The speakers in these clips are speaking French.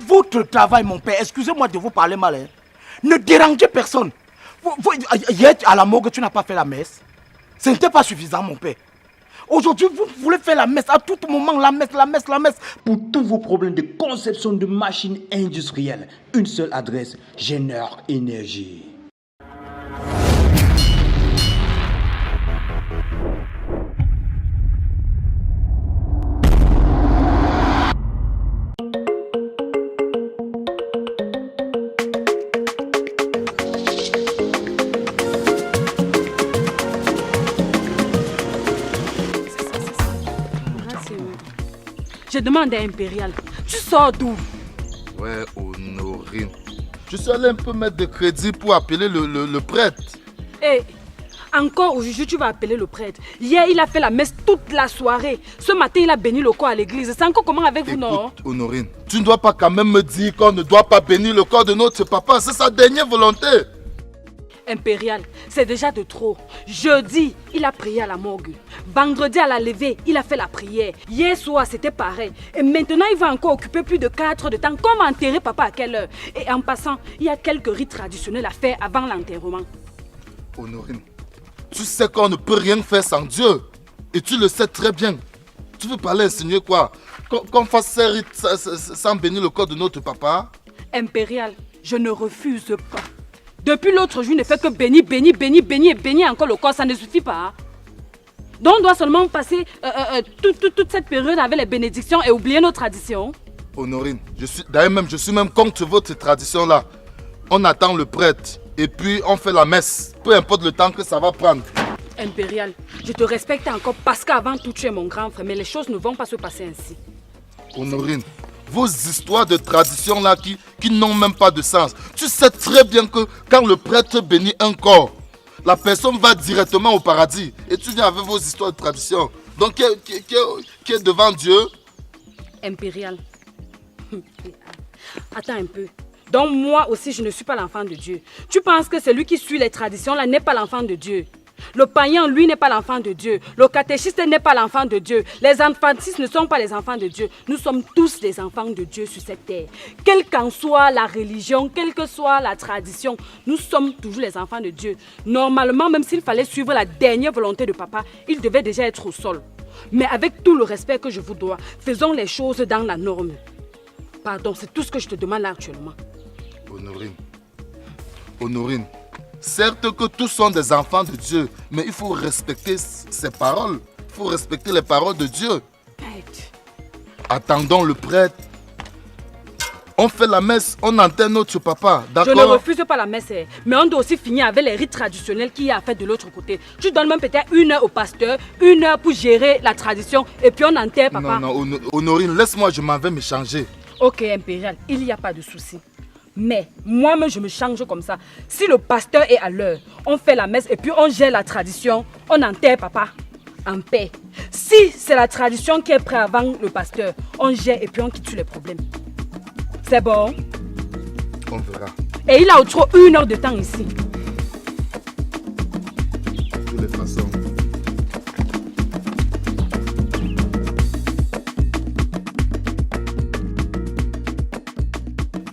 Faites votre travail, mon père. Excusez-moi de vous parler mal. Hein. Ne dérangez personne. Hier, à la morgue, tu n'as pas fait la messe. Ce n'était pas suffisant, mon père. Aujourd'hui, vous voulez faire la messe. À tout moment, la messe, la messe, la messe. Pour tous vos problèmes de conception de machines industrielles, une seule adresse, Génère Énergie. Je demande à Impérial, tu sors d'où? Ouais, Honorine. Je suis allé un peu mettre de crédit pour appeler le prêtre. Eh, encore aujourd'hui, tu vas appeler le prêtre. Hier, il a fait la messe toute la soirée. Ce matin, il a béni le corps à l'église. C'est encore comment avec vous, non? Écoute, Honorine, tu ne dois pas quand même me dire qu'on ne doit pas bénir le corps de notre papa. C'est sa dernière volonté. Impérial, c'est déjà de trop. Jeudi, il a prié à la morgue. Vendredi, à la levée, il a fait la prière. Hier soir, c'était pareil. Et maintenant, il va encore occuper plus de 4 heures de temps. Comment enterrer papa à quelle heure? Et en passant, il y a quelques rites traditionnels à faire avant l'enterrement. Honorine, tu sais qu'on ne peut rien faire sans Dieu. Et tu le sais très bien. Tu veux parler insinuer quoi? Qu'on fasse ces rites sans bénir le corps de notre papa? Impérial, je ne refuse pas. Depuis l'autre jour, il ne fait que bénir, bénir, bénir, bénir et bénir encore le corps, ça ne suffit pas. Donc on doit seulement passer toute cette période avec les bénédictions et oublier nos traditions. Honorine, je suis même contre votre tradition-là. On attend le prêtre et puis on fait la messe, peu importe le temps que ça va prendre. Impérial, je te respecte encore parce qu'avant tout tu es mon grand frère, mais les choses ne vont pas se passer ainsi. Honorine, vos histoires de tradition là qui n'ont même pas de sens. Tu sais très bien que quand le prêtre bénit un corps, la personne va directement au paradis. Et tu viens avec vos histoires de tradition. Donc qui est devant Dieu? Impérial. Attends un peu. Donc moi aussi je ne suis pas l'enfant de Dieu. Tu penses que celui qui suit les traditions là n'est pas l'enfant de Dieu? Le païen, lui, n'est pas l'enfant de Dieu. Le catéchiste n'est pas l'enfant de Dieu. Les enfantistes ne sont pas les enfants de Dieu. Nous sommes tous les enfants de Dieu sur cette terre. Quelle qu'en soit la religion, quelle que soit la tradition, nous sommes toujours les enfants de Dieu. Normalement, même s'il fallait suivre la dernière volonté de papa, il devait déjà être au sol. Mais avec tout le respect que je vous dois, faisons les choses dans la norme. Pardon, c'est tout ce que je te demande là actuellement. Honorine. Certes que tous sont des enfants de Dieu, mais il faut respecter ses paroles. Il faut respecter les paroles de Dieu. Attendons le prêtre. On fait la messe, on enterre notre papa, d'accord? Je ne refuse pas la messe, mais on doit aussi finir avec les rites traditionnels qu'il y a à faire de l'autre côté. Tu donnes même peut-être 1 heure au pasteur, 1 heure pour gérer la tradition, et puis on enterre papa. Non, Honorine, laisse-moi, je m'en vais me changer. Ok, Impérial, il n'y a pas de souci. Mais moi-même, je me change comme ça. Si le pasteur est à l'heure, on fait la messe et puis on gère la tradition, on enterre papa en paix. Si c'est la tradition qui est prête avant le pasteur, on gère et puis on quitte tous les problèmes. C'est bon? On verra. Et il a au trop 1 heure de temps ici. De toutes les façons.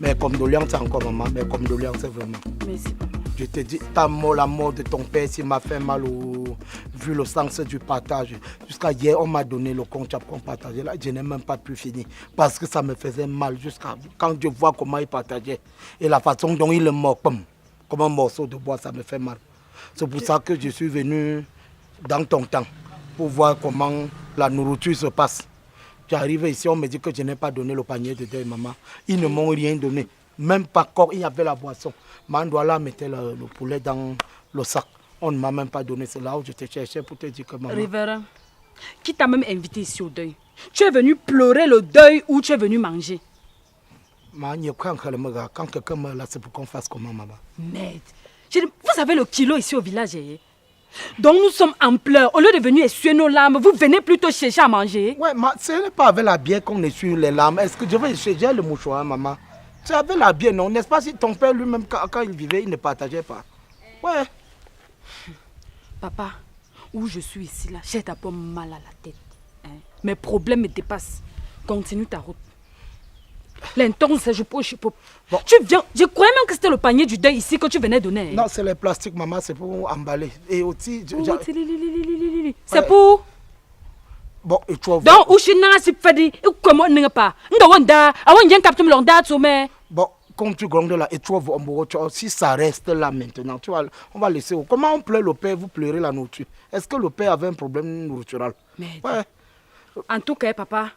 Mais comme condoléances encore, maman. Mais comme condoléances, vraiment. Merci, papa. Je te dis, la mort de ton père, ça m'a fait mal vu le sens du partage. Jusqu'à hier, on m'a donné le compte qu'on partageait. Là, je n'ai même pas pu finir. Parce que ça me faisait mal jusqu'à quand je vois comment il partageait. Et la façon dont il est mort, comme un morceau de bois, ça me fait mal. C'est pour ça que je suis venu dans ton temps. Pour voir comment la nourriture se passe. J'arrive ici, on me dit que je n'ai pas donné le panier de deuil, maman. Ils ne m'ont rien donné. Même pas encore, il y avait la boisson. Mandoula mettait le poulet dans le sac. On ne m'a même pas donné. C'est là où je te cherchais pour te dire que maman... Révérend, qui t'a même invité ici au deuil? Tu es venu pleurer le deuil ou tu es venu manger? Quand quelqu'un me là, c'est pour qu'on fasse comment, maman? Merde. Vous avez le kilo ici au village. Donc nous sommes en pleurs. Au lieu de venir essuyer nos larmes, vous venez plutôt chercher à manger. Ouais, ce n'est pas avec la bière qu'on essuie les larmes. Est-ce que je vais chercher le mouchoir, maman? C'est avec la bière, non? N'est-ce pas si ton père lui-même, quand il vivait, il ne partageait pas? Ouais. Papa, où je suis ici, là, j'ai d'abord mal à la tête. Mes problèmes me dépassent. Continue ta route. L'intense, je peux. Bon. Tu viens, je croyais même que c'était le panier du deuil ici que tu venais donner. Non, c'est les plastiques, maman, c'est pour emballer. Et aussi... C'est pour... Bon, et tu vois... Donc, où je n'ai pas dit, comment on n'a pas. Bon, comme tu grondes là, et tu vois, si ça reste là maintenant, tu vois, on va laisser. Comment on pleure le père, vous pleurez la nourriture? Est-ce que le père avait un problème nourritural? Mais... Ouais. En tout cas, papa,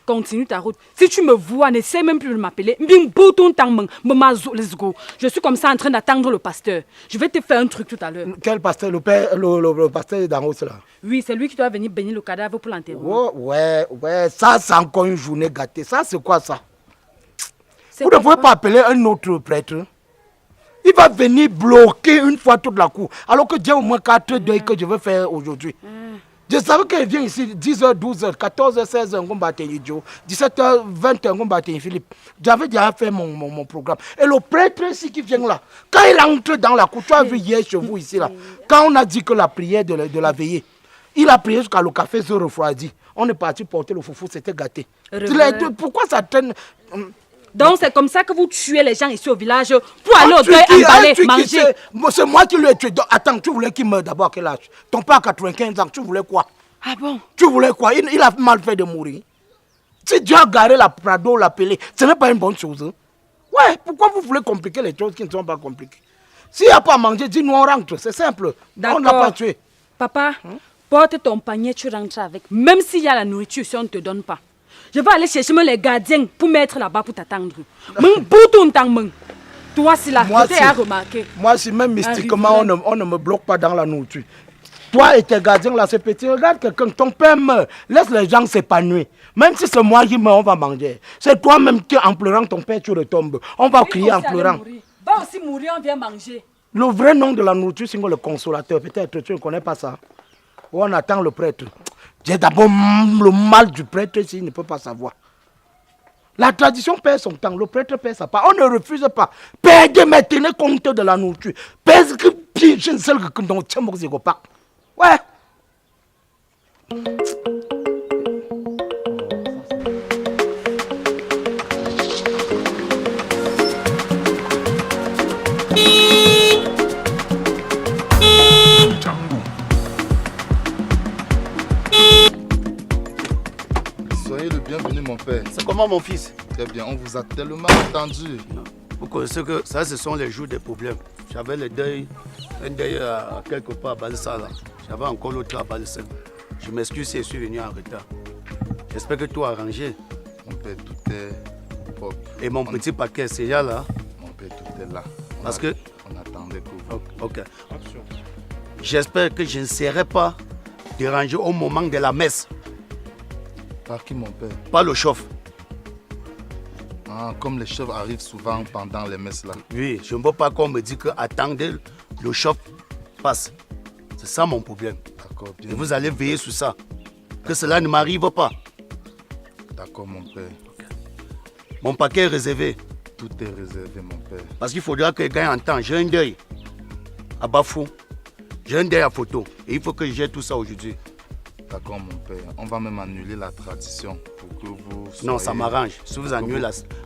continue ta route. Si tu me vois, n'essaie même plus de m'appeler. Je suis comme ça en train d'attendre le pasteur. Je vais te faire un truc tout à l'heure. Quel pasteur? Le père, le pasteur d'en haut, là? Oui, c'est lui qui doit venir bénir le cadavre pour l'enterrer. Oh, ouais, ça c'est encore une journée gâtée. Ça, c'est quoi ça? Vous ne quoi, pouvez pas appeler un autre prêtre. Il va venir bloquer une fois toute la cour. Alors que j'ai au moins 4 deuils que je veux faire aujourd'hui. Je savais qu'il vient ici 10h, 12h, 14h, 16h, on va tenir Joe. 17h, 20h, on va tenir Philippe. J'avais déjà fait mon programme. Et le prêtre ici qui vient là, quand il entre dans la cour, tu as vu hier chez vous ici là, quand on a dit que la prière de la veillée, il a prié jusqu'à le café se refroidit. On est parti porter le foufou, c'était gâté. Pourquoi ça traîne? Donc c'est comme ça que vous tuez les gens ici au village pour aller au deuil, emballer, manger. C'est moi qui l'ai tué. Attends, tu voulais qu'il meure d'abord à quel âge? Ton père a 95 ans, tu voulais quoi? Ah bon? Tu voulais quoi? Il a mal fait de mourir. Si Dieu a garé la Prado, la Pelé, ce n'est pas une bonne chose. Hein? Ouais, pourquoi vous voulez compliquer les choses qui ne sont pas compliquées? S'il n'y a pas à manger, dis-nous on rentre, c'est simple. On n'a pas tué. Papa, porte ton panier, tu rentres avec. Même s'il y a la nourriture, si on ne te donne pas. Je vais aller chercher les gardiens pour mettre là-bas pour t'attendre. Toi, si la côté a remarqué. Moi, si même mystiquement, on ne me bloque pas dans la nourriture. Toi et tes gardiens là, c'est petit. Regarde quelqu'un, ton père meurt. Laisse les gens s'épanouir. Même si c'est moi qui meurs, on va manger. C'est toi-même qui, en pleurant, ton père, tu retombes. On va crier en pleurant. Va aussi mourir, on vient manger. Le vrai nom de la nourriture, c'est le consolateur. Peut-être tu ne connais pas ça. On attend le prêtre. J'ai d'abord le mal du prêtre s'il ne peut pas savoir. La tradition perd son temps, le prêtre perd sa part. On ne refuse pas. Perdez, mais tenez compte de la nourriture. Perdez que je ne sais que dans le pas. Ouais. Soyez le bienvenu, mon père. C'est comment, mon fils? Très bien, on vous a tellement attendu. Vous connaissez que ça, ce sont les jours des problèmes. J'avais un deuil quelque part à Balsala. J'avais encore l'autre à Balsala. Je m'excuse si je suis venu en retard. J'espère que tout a arrangé. Mon père, tout est propre. Et mon petit paquet, c'est là? Mon père, tout est là. On attendait que vous. Ok. J'espère que je ne serai pas dérangé au moment de la messe. Par qui, mon père? Pas le chef. Ah, comme les chefs arrivent souvent pendant les messes là. Oui, je ne veux pas qu'on me dise que attendez, le chef passe. C'est ça mon problème. D'accord, bien. Et vous allez veiller sur ça. Que cela ne m'arrive pas. D'accord, mon père. Okay. Mon paquet est réservé. Tout est réservé, mon père. Parce qu'il faudra que je gagne en temps. J'ai un deuil à Bafou. J'ai un deuil à photo. Et il faut que je gère tout ça aujourd'hui. D'accord, mon père. On va même annuler la tradition pour que vous soyez... Non, ça m'arrange. Si vous annulez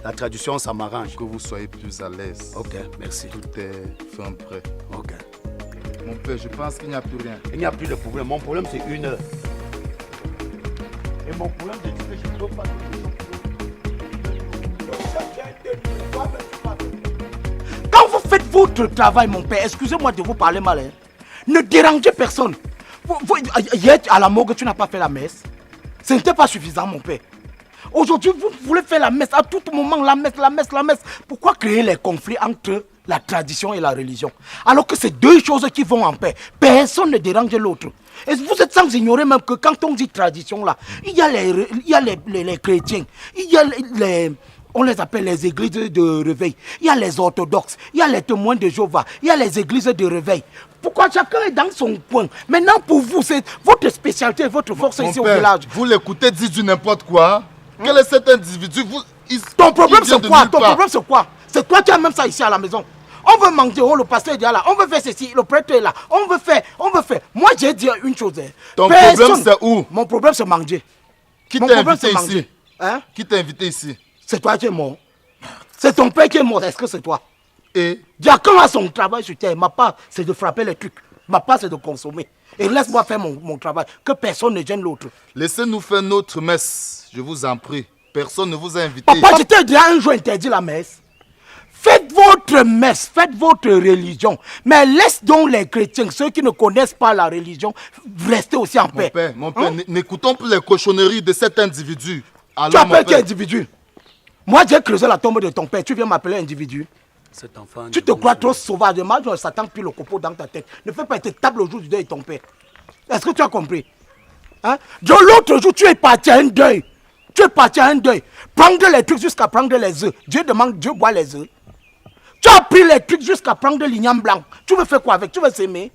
la tradition, ça m'arrange. Que vous soyez plus à l'aise. Ok, merci. Tout est fin prêt. Ok. Mon père, je pense qu'il n'y a plus rien. Il n'y a plus de problème. Mon problème, c'est 1 heure. Et mon problème, c'est que je ne peux pas... Quand vous faites votre travail, mon père, excusez-moi de vous parler mal, hein, ne dérangez personne. Hier, à la morgue, tu n'as pas fait la messe. Ce n'était pas suffisant, mon père. Aujourd'hui, vous voulez faire la messe. À tout moment, la messe, la messe, la messe. Pourquoi créer les conflits entre la tradition et la religion? Alors que c'est deux choses qui vont en paix. Personne ne dérange l'autre. Et vous êtes sans ignorer même que quand on dit tradition, là, il y a les chrétiens, il y a on les appelle les églises de réveil. Il y a les orthodoxes, il y a les témoins de Jéhovah, il y a les églises de réveil. Pourquoi chacun est dans son coin? Maintenant, pour vous, c'est votre spécialité, votre force ici au village. Vous l'écoutez dire du n'importe quoi. Quel est cet individu? Ton problème, c'est quoi? Ton problème, c'est quoi? C'est toi qui as même ça ici à la maison. On veut manger, le pasteur est là, on veut faire ceci, le prêtre est là, on veut faire. Moi, j'ai dit une chose. Ton problème, c'est où? Mon problème, c'est manger. Qui t'a invité ici? Hein? Qui t'a invité ici? C'est toi qui es mort. C'est ton père qui est mort. Est-ce que c'est toi? Et Diacon a son travail sur terre. Ma part, c'est de frapper les trucs. Ma part, c'est de consommer. Et laisse-moi faire mon travail. Que personne ne gêne l'autre. laissez-nous faire notre messe, je vous en prie. Personne ne vous a invité. Papa, je t'ai déjà un jour interdit la messe. Faites votre messe, faites votre religion. Mais laisse donc les chrétiens, ceux qui ne connaissent pas la religion, rester aussi en paix. Mon père, n'écoutons plus les cochonneries de cet individu. Tu Alors, mon appelles quel père, individu? Moi, j'ai creusé la tombe de ton père. Tu viens m'appeler individu? Cet enfant. Tu te crois trop sauvagement, Satan pile le copeau dans ta tête. Ne fais pas être table au jour du deuil de ton père. Est-ce que tu as compris? Hein? De l'autre jour, tu es parti à un deuil. Tu es parti à un deuil. Prendre les trucs jusqu'à prendre les œufs. Dieu demande, Dieu boit les œufs. Tu as pris les trucs jusqu'à prendre l'igname blanc. Tu veux faire quoi avec? Tu veux s'aimer?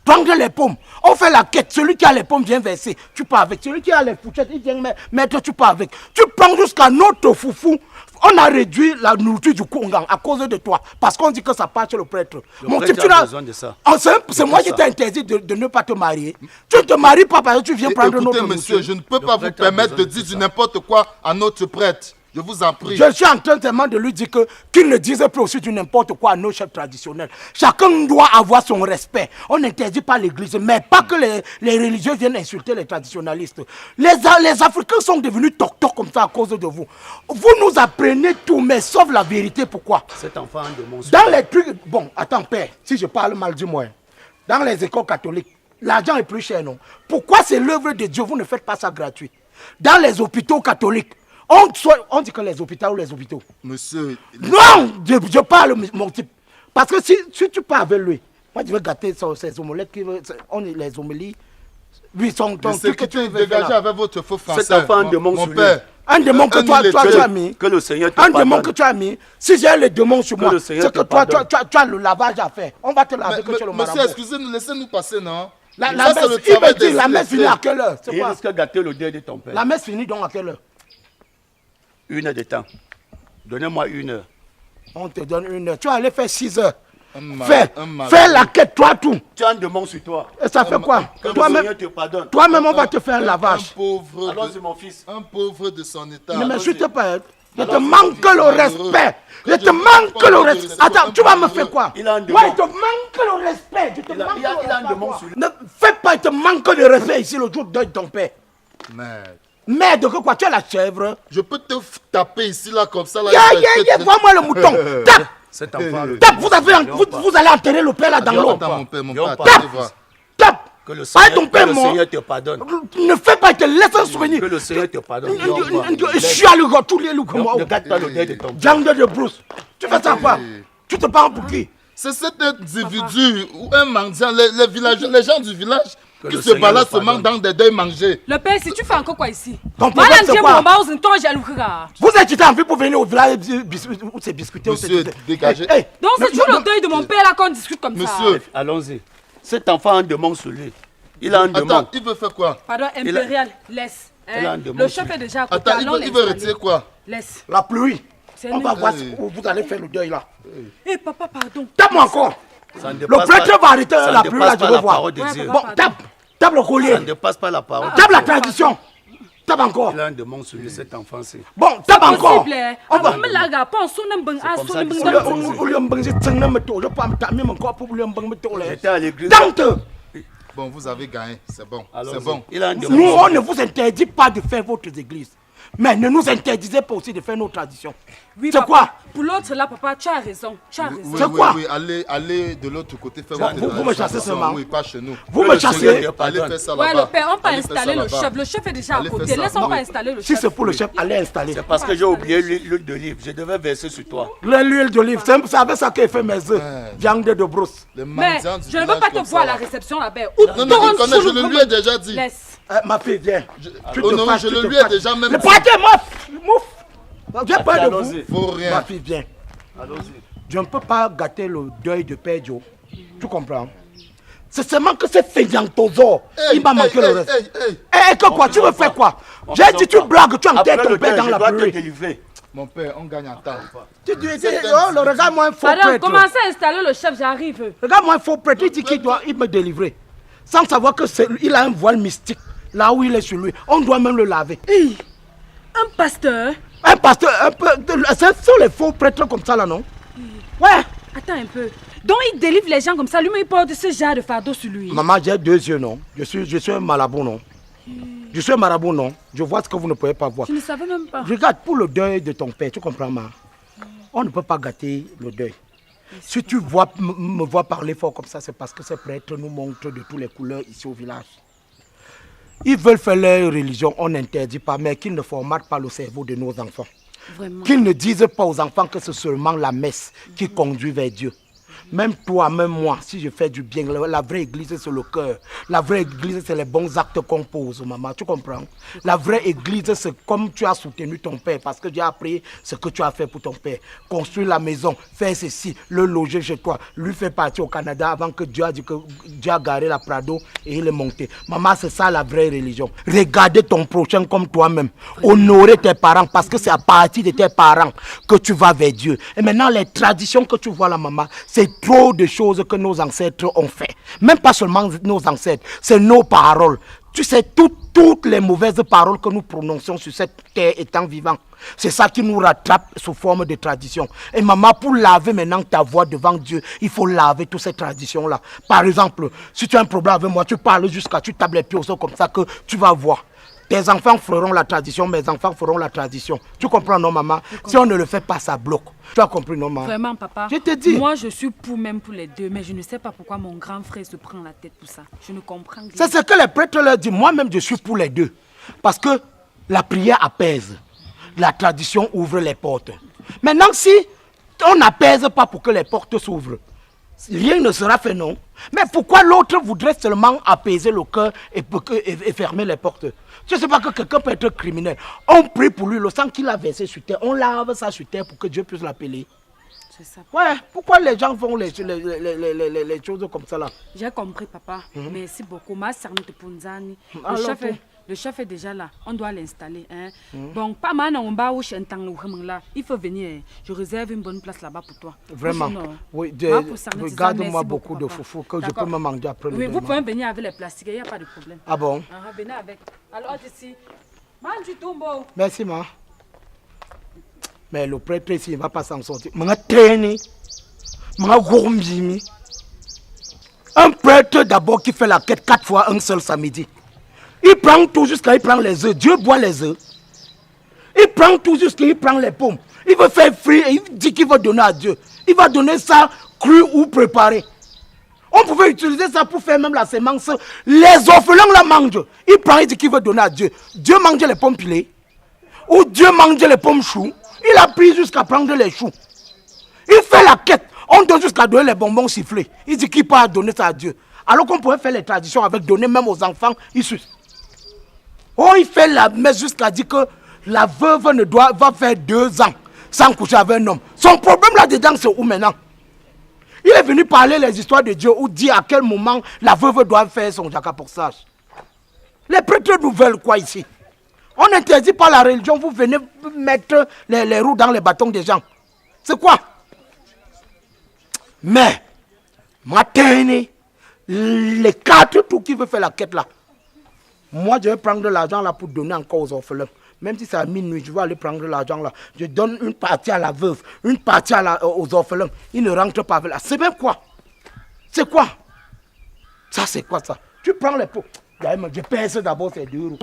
Prendre les pommes. On fait la quête. Celui qui a les pommes vient verser. Tu pars avec. Celui qui a les fourchettes, il vient mettre. Tu pars avec. Tu prends jusqu'à notre foufou. On a réduit la nourriture du Kongan à cause de toi. Parce qu'on dit que ça part chez le prêtre. Le prêtre a besoin de ça. Oh, c'est moi qui t'ai interdit de ne pas te marier. Tu ne te maries pas parce que tu viens prendre écoutez, notre monsieur, nourriture. je ne peux pas vous permettre de dire du n'importe quoi à notre prêtre. Je vous en prie. Je suis en train tellement de lui dire qu'il ne disait plus aussi du n'importe quoi à nos chefs traditionnels. Chacun doit avoir son respect. On n'interdit pas l'église, mais pas que les religieux viennent insulter les traditionnalistes. Les Africains sont devenus toc-toc comme ça à cause de vous. Vous nous apprenez tout, mais sauf la vérité. Pourquoi? Cet enfant de mon Dans les trucs... Bon, attends, père, si je parle mal, dis-moi. Dans les écoles catholiques, l'argent est plus cher, non? Pourquoi c'est l'œuvre de Dieu, vous ne faites pas ça gratuit? Dans les hôpitaux catholiques, on dit que les hôpitaux ou les hôpitaux. Monsieur, Non, je parle mon type. Parce que si tu parles avec lui, moi je vais gâter ces omelettes, les homélies. Oui, son ton c'est que tu dégagez avec votre faux français. Cet enfant de mon père. Un démon que toi tu as mis. Que le Seigneur te Un démon pardonne. que tu as mis. Si j'ai le démon sur moi, le c'est Seigneur que te toi pardonne. tu as le lavage à faire. On va te laver que tu es le Monsieur, marabout. excusez-nous, laissez-nous passer, non? La Ça, c'est messe, le il travail me dit, des la messe finit frères. à quelle heure? C'est Il quoi? risque de gâter le deuil de ton père. La messe finit donc à quelle heure? 1 heure de temps. Donnez-moi 1 heure. On te donne 1 heure. Tu vas aller faire 6 heures. mari- Fais la quête, toi tout. Tu as un démon sur toi. Et ça fait quoi? Que le Toi-même, Seigneur te pardonne. toi-même, on va te faire un lavage. pauvre Allons-y, mon fils. un pauvre de son état. Ne m'insulte pas. Je te Alors, manque le respect. Je te manque le respect. Attends, tu vas me faire quoi? Il a un démon. Moi, il te manque le respect. Je te Il a- manque il a- le il a un respect, démon quoi. sur lui. Ne fais pas, il te manque de respect ici le jour de deuil de ton père. Merde. Merde, que quoi? Tu es la chèvre. Je peux te taper ici, là, comme ça. Là, Vois-moi le mouton. Tape. Cet enfant. Tape. Vous allez enterrer le père là dans l'eau. Attends, mon père, Viens, attends, pas. tu vois. Tape. Que le Ah, Seigneur, ton que père le mort. Seigneur te pardonne. Ne fais pas, il te laisse un souvenir. Que le Seigneur te pardonne. Je suis allé voir tous les loups comme moi. Ne gâte pas le deuil de ton père. Django de Bruce. Tu fais ça quoi? Tu te prends pour qui? C'est cet individu ou un mendiant, les gens du village Que qui le se Seigneur baladent le seulement pardonne. dans des deuils mangés. Le père, si tu fais encore quoi ici? Ton problème, c'est quoi? Vous êtes quitté en vie pour venir au village où c'est discuter. Monsieur, dégagez. Donc c'est toujours le deuil de mon père là qu'on discute comme ça. Monsieur, Allons-y. Cet enfant a un démon sur lui. Il a un démon. attends, il veut faire quoi? Pardon, impérial, laisse. Hein? Il a un démon Le sur chef lui. est déjà à côté. Attends, allons il veut l'installer. retirer quoi? Laisse. La pluie. C'est On va nul. voir où vous allez faire le deuil là. Eh papa, pardon. Tape-moi encore. Ça ne Le dépasse prêtre pas- va arrêter ça la ne pluie là, dépasse je pas veux la voir. parole de Ouais, Dieu. papa. Bon, tape. Tape le Ça collier. ne dépasse pas la parole de Tape la Dieu. tradition. Tape encore. Il a un démon sur lui, cet enfant. C'est Bon, tape encore. Possible. On va. Avant me la gars, pense on aime bien ah comme son ça aime qu'ils bien. sont J'étais à l'église. Dante. Bon, vous avez gagné, c'est bon. Allons-y. C'est bon. Il a un démon. Nous, sur on lui. ne vous interdit pas de faire votre église. Mais ne nous interdisez pas aussi de faire nos traditions. Oui, C'est papa. quoi? Pour l'autre là, papa, tu as raison. Tu as raison. Oui, C'est oui, quoi? oui, allez de l'autre côté faire Vous- votre vous me chassez tradition. seulement. Oui, pas chez nous. Vous Que me le chassez. Seigneur Allez pardonne. faire ça Ouais, là-bas. le père, on peut Allez faire installer ça le là-bas. chef. Le chef est déjà à Allez côté. faire ça. Laisse-on Non. pas installer le Si chef. c'est pour le chef, allez installer. C'est parce que j'ai oublié l'huile d'olive. Je devais verser sur toi. L'huile d'olive, c'est avec ça qu'il fait mes œufs. Viande de brousse. Les Mais mendiants du je ne veux village pas te comme voir à ça, la là. réception là-bas. Non, non, il connaît, je le lui ai déjà dit. Laisse. Ma fille, viens. Tu te Honoré, fâches, je tu le te lui ai fâches. déjà même Le dit. parti, mouf. J'ai peur de vous. Allons-y. Faut Ma rien. fille, viens. Allons-y. Je ne peux pas gâter le deuil de Père Joe. Tu comprends? C'est seulement que c'est Feignantozo. Il m'a manqué le reste. Eh, que quoi? Tu veux faire quoi? J'ai dit, tu blagues, tu enterres Après ton le père deuil, dans je la dois te pluie. délivrer. Mon père, on gagne en temps. Tu dis, oh, le regarde-moi un faux Pardon, prêtre. commencez à installer le chef, j'arrive. Regarde-moi un faux prêtre, il dit qu'il doit il me délivrer. Sans savoir que il a un voile mystique. Là où il est sur lui. On doit même le laver. Hey, un pasteur? Un pasteur, un peu. Ce sont les faux prêtres comme ça là, non? Ouais. Attends un peu. Donc il délivre les gens comme ça, lui-même il porte ce genre de fardeau sur lui. Maman, j'ai 2 yeux, non? Je suis un marabout, non? Je suis un marabout, non? Je vois ce que vous ne pouvez pas voir. Je ne savais même pas. Regarde, pour le deuil de ton père, tu comprends, ma? On ne peut pas gâter le deuil. Si tu me vois parler fort comme ça, c'est parce que ces prêtres nous montrent de toutes les couleurs ici au village. Ils veulent faire leur religion, on n'interdit pas, mais qu'ils ne formatent pas le cerveau de nos enfants. Vraiment. Qu'ils ne disent pas aux enfants que c'est seulement la messe qui conduit vers Dieu. Même toi, même moi, si je fais du bien, la vraie église c'est le cœur. La vraie église c'est les bons actes qu'on pose, maman, tu comprends? La vraie église c'est comme tu as soutenu ton père, parce que Dieu a appris ce que tu as fait pour ton père. Construire la maison, faire ceci, le loger chez toi, lui faire partir au Canada avant que Dieu a dit que Dieu a garé la Prado et il est monté. Maman, c'est ça la vraie religion. Regarder ton prochain comme toi-même. Honorer tes parents, parce que c'est à partir de tes parents que tu vas vers Dieu. Et maintenant, les traditions que tu vois là, maman, c'est trop de choses que nos ancêtres ont fait. Même pas seulement nos ancêtres, c'est nos paroles. Tu sais, toutes les mauvaises paroles que nous prononçons sur cette terre étant vivant, c'est ça qui nous rattrape sous forme de tradition. Et maman, pour laver maintenant ta voix devant Dieu, il faut laver toutes ces traditions-là. Par exemple, si tu as un problème avec moi, tu parles jusqu'à tu tapes les pieds au sol comme ça que tu vas voir. Tes enfants feront la tradition, mes enfants feront la tradition. Tu comprends, non, maman? Si on ne le fait pas, ça bloque. Tu as compris, non, maman? Vraiment, papa. Je te dis. Moi, je suis pour même pour les deux, mais je ne sais pas pourquoi mon grand frère se prend la tête pour ça. Je ne comprends rien. C'est ce que les prêtres leur disent. Moi-même, je suis pour les deux. Parce que la prière apaise. La tradition ouvre les portes. Maintenant, si on n'apaise pas pour que les portes s'ouvrent, rien ne sera fait, non? Mais pourquoi l'autre voudrait seulement apaiser le cœur et fermer les portes? Je ne sais pas que quelqu'un peut être criminel. On prie pour lui, le sang qu'il a versé sur terre, on lave ça sur terre pour que Dieu puisse l'appeler. C'est ça. Ouais, pourquoi les gens font les choses comme ça là? J'ai compris, papa. Merci beaucoup. Ma Sarnete Punzani. Alors, Le chef est déjà là. On doit l'installer. Hein. Donc, pas mal, on va où là. Il faut venir. Je réserve une bonne place là-bas pour toi. Vraiment. Oui, regarde-moi beaucoup de foufou que je peux me manger après le Oui, vous demain. pouvez venir avec les plastiques, il n'y a pas de problème. Ah bon? Venez avec. Alors, ici, mange du tombeau. Merci, ma. Mais le prêtre ici, il ne va pas s'en sortir. Un prêtre d'abord qui fait la quête 4 fois un seul samedi. Il prend tout jusqu'à il prend les œufs. Dieu boit les œufs. Il prend tout jusqu'à il prend les pommes. Il veut faire frit et il dit qu'il va donner à Dieu. Il va donner ça cru ou préparé. On pouvait utiliser ça pour faire même la sémence. Les orphelins la mangent. Il prend, il dit qu'il veut donner à Dieu. Dieu mange les pommes pilées. Ou Dieu mange les pommes choux. Il a pris jusqu'à prendre les choux. Il fait la quête. On donne jusqu'à donner les bonbons sifflés. Il dit qu'il peut donner ça à Dieu. Alors qu'on pourrait faire les traditions avec donner même aux enfants issus. Oh, il fait la messe jusqu'à dire que la veuve va faire 2 ans sans coucher avec un homme. Son problème là-dedans, c'est où maintenant? Il est venu parler les histoires de Dieu ou dire à quel moment la veuve doit faire son jacaporsage. Les prêtres nous veulent quoi ici? On n'interdit pas la religion, vous venez mettre les roues dans les bâtons des gens. C'est quoi? Mais, matin, les 4 tout qui veut faire la quête là, moi je vais prendre l'argent là pour donner encore aux orphelins. Même si c'est à minuit, je vais aller prendre l'argent là. Je donne une partie à la veuve, une partie aux orphelins. Ils ne rentrent pas avec là. C'est même quoi? C'est quoi? Ça c'est quoi ça? Tu prends les pots. Je pèse d'abord ces 2 roues.